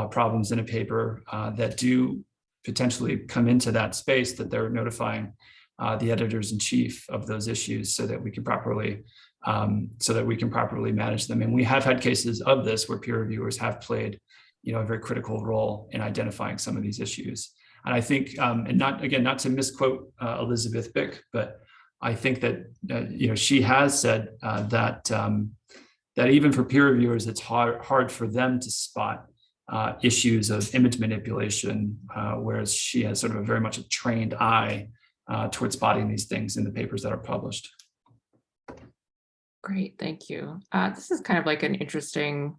problems in a paper that do potentially come into that space, that they're notifying the editors in chief of those issues, so that we can properly manage them. And we have had cases of this where peer reviewers have played, a very critical role in identifying some of these issues. And I think, and not to misquote Elizabeth Bick, but I think that she has said that even for peer reviewers, it's hard for them to spot issues of image manipulation, whereas she has sort of very much a trained eye towards spotting these things in the papers that are published. Great, thank you. This is kind of like an interesting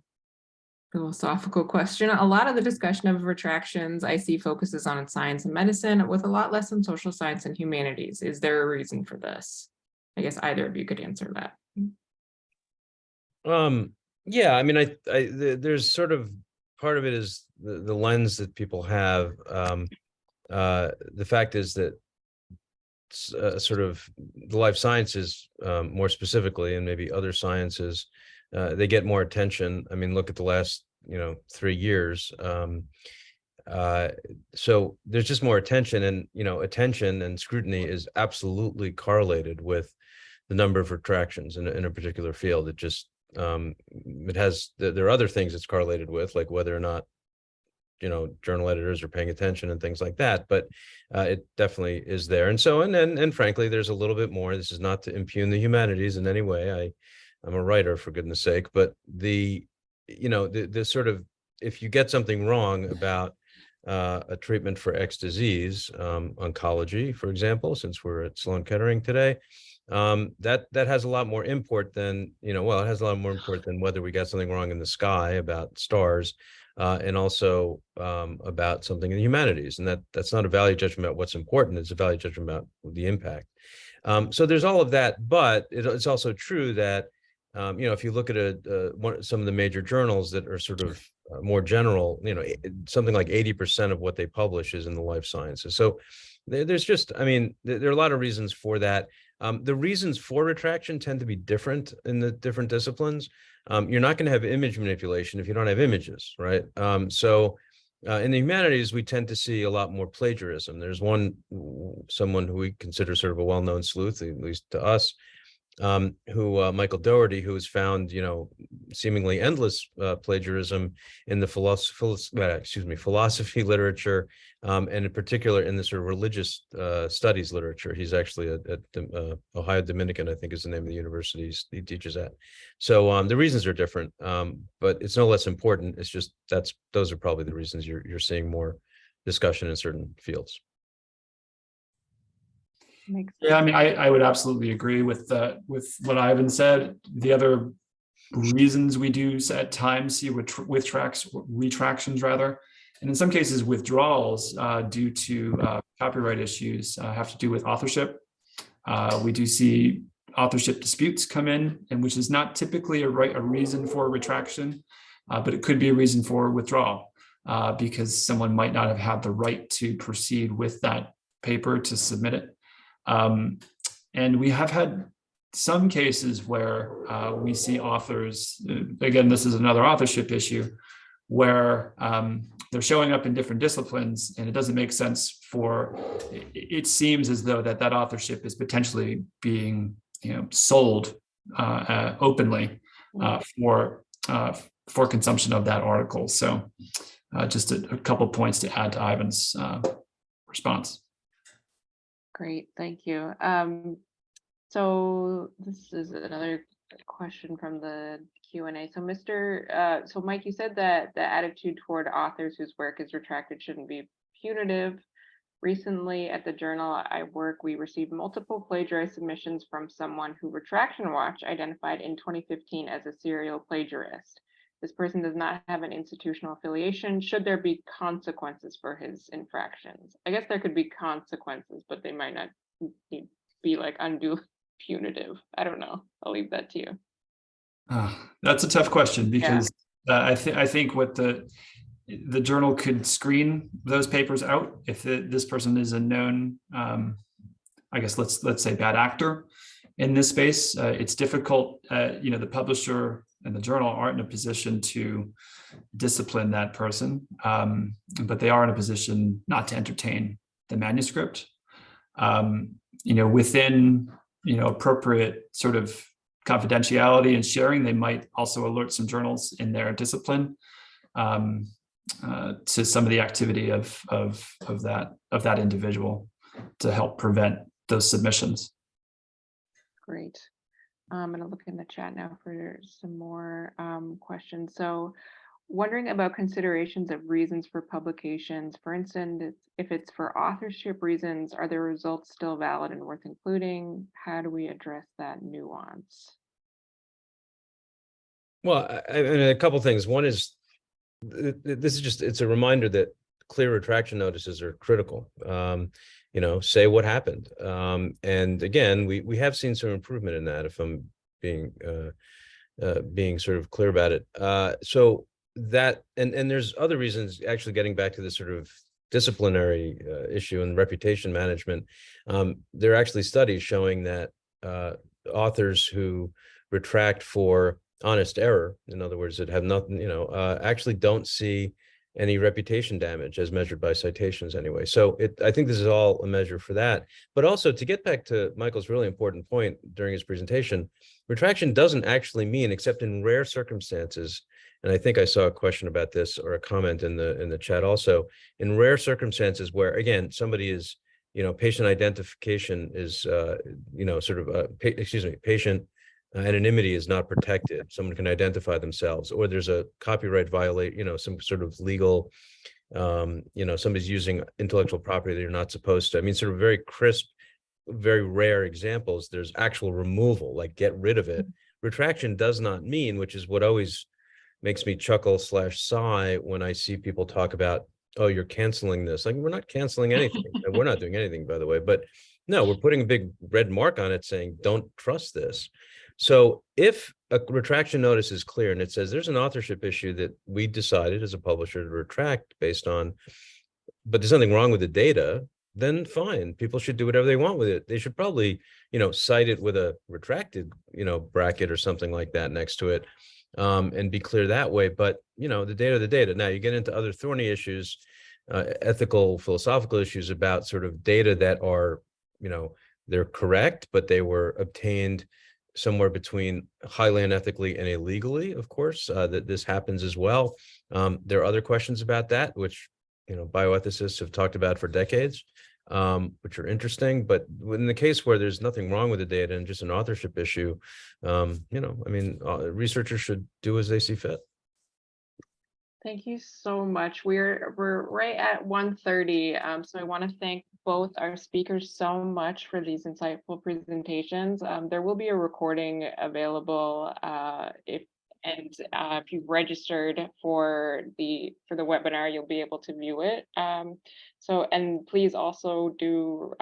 philosophical question. A lot of the discussion of retractions I see focuses on science and medicine, with a lot less on social science and humanities. Is there a reason for this? I guess either of you could answer that. Yeah, I mean, there's sort of part of it is the lens that people have. The fact is that sort of the life sciences, more specifically, and maybe other sciences, they get more attention. I mean, look at the last 3 years. So there's just more attention, and attention and scrutiny is absolutely correlated with the number of retractions in a particular field. It just it has, there are other things it's correlated with, like whether or not journal editors are paying attention and things like that, but it definitely is there. And so, and frankly, there's a little bit more. This is not to impugn the humanities in any way. I'm a writer, for goodness sake, but the sort of, if you get something wrong about a treatment for X disease, oncology, for example, since we're at Sloan Kettering today, that has a lot more import than, it has a lot more import than whether we got something wrong in the sky about stars, and also about something in the humanities. And that's not a value judgment about what's important. It's a value judgment about the impact. So there's all of that, but it's also true that, if you look at some of the major journals that are sort of more general, something like 80% of what they publish is in the life sciences. So there's just, there are a lot of reasons for that. The reasons for retraction tend to be different in the different disciplines. You're not going to have image manipulation if you don't have images, right? So in the humanities, we tend to see a lot more plagiarism. There's someone who we consider sort of a well-known sleuth, at least to us, Michael Doherty, who has found, seemingly endless plagiarism in the philosophy literature, and in particular in the sort of religious studies literature. He's actually at Ohio Dominican, I think is the name of the university he teaches at. So the reasons are different, but it's no less important. It's just those are probably the reasons you're seeing more discussion in certain fields. Yeah, I would absolutely agree with what Ivan said. The other reasons we do at times see retractions rather, and in some cases withdrawals due to copyright issues have to do with authorship. We do see authorship disputes come in, and which is not typically a reason for retraction, but it could be a reason for withdrawal because someone might not have had the right to proceed with that paper to submit it. And we have had some cases where we see authors, again, this is another authorship issue, where they're showing up in different disciplines, and it doesn't make sense it seems as though that authorship is potentially being sold openly for consumption of that article. So just a couple points to add to Ivan's response. Great, thank you. So this is another question from the Q&A. So so Mike, you said that the attitude toward authors whose work is retracted shouldn't be punitive. Recently at the journal I work, we received multiple plagiarized submissions from someone who Retraction Watch identified in 2015 as a serial plagiarist. This person does not have an institutional affiliation. Should there be consequences for his infractions? I guess there could be consequences, but they might not be like unduly punitive. I don't know. I'll leave that to you. That's a tough question because I think what the journal could screen those papers out if this person is a known, I guess let's say bad actor in this space. It's difficult. The publisher and the journal aren't in a position to discipline that person, but they are in a position not to entertain the manuscript. Within appropriate sort of confidentiality and sharing, they might also alert some journals in their discipline. to some of the activity of that individual to help prevent those submissions. Great. I'm going to look in the chat now for some more questions. So wondering about considerations of reasons for publications. For instance, if it's for authorship reasons, are the results still valid and worth including? How do we address that nuance? Well, I mean, a couple things. One is, this is just, it's a reminder that clear retraction notices are critical. You know, say what happened. And again, we have seen some improvement in that, if I'm being sort of clear about it. So that, and there's other reasons, actually getting back to the sort of disciplinary issue and reputation management. There are actually studies showing that authors who retract for honest error, in other words, that have nothing, you know, actually don't see any reputation damage as measured by citations anyway. So I think this is all a measure for that. But also, to get back to Michael's really important point during his presentation, retraction doesn't actually mean, except in rare circumstances, and I think I saw a question about this or a comment in the chat also, in rare circumstances where, again, somebody is, you know, patient identification is, you know, sort of, patient anonymity is not protected. Someone can identify themselves, or there's a copyright violation, you know, some sort of legal, you know, somebody's using intellectual property that you're not supposed to. I mean, sort of very crisp, very rare examples. There's actual removal, like get rid of it. Retraction does not mean, which is what always makes me chuckle / sigh when I see people talk about, oh, you're canceling this. Like, we're not canceling anything. And we're not doing anything, by the way, but no, we're putting a big red mark on it saying, don't trust this. So if a retraction notice is clear and it says there's an authorship issue that we decided as a publisher to retract based on, but there's nothing wrong with the data, then fine, people should do whatever they want with it. They should probably, you know, cite it with a retracted, you know, bracket or something like that next to it, and be clear that way. But, you know, the data. Now you get into other thorny issues, ethical, philosophical issues about sort of data that are, you know, they're correct, but they were obtained somewhere between highly unethically and illegally, of course, that this happens as well. There are other questions about that, which, you know, bioethicists have talked about for decades, which are interesting. But in the case where there's nothing wrong with the data and just an authorship issue, you know, I mean, researchers should do as they see fit. Thank you so much. We're right at 1:30. So I want to thank both our speakers so much for these insightful presentations. There will be a recording available if you've registered for the webinar, you'll be able to view it. So, and please also do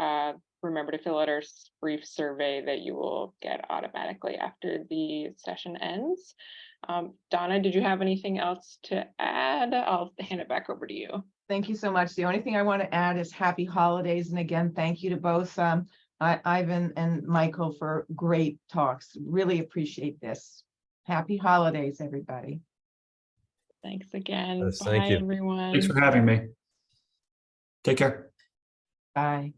remember to fill out our brief survey that you will get automatically after the session ends. Donna, did you have anything else to add? I'll hand it back over to you. Thank you so much. The only thing I want to add is happy holidays. And again, thank you to both Ivan and Michael for great talks. Really appreciate this. Happy holidays, everybody. Thanks again. Yes, Bye, thank you. everyone. Thanks for having me. Take care. Bye.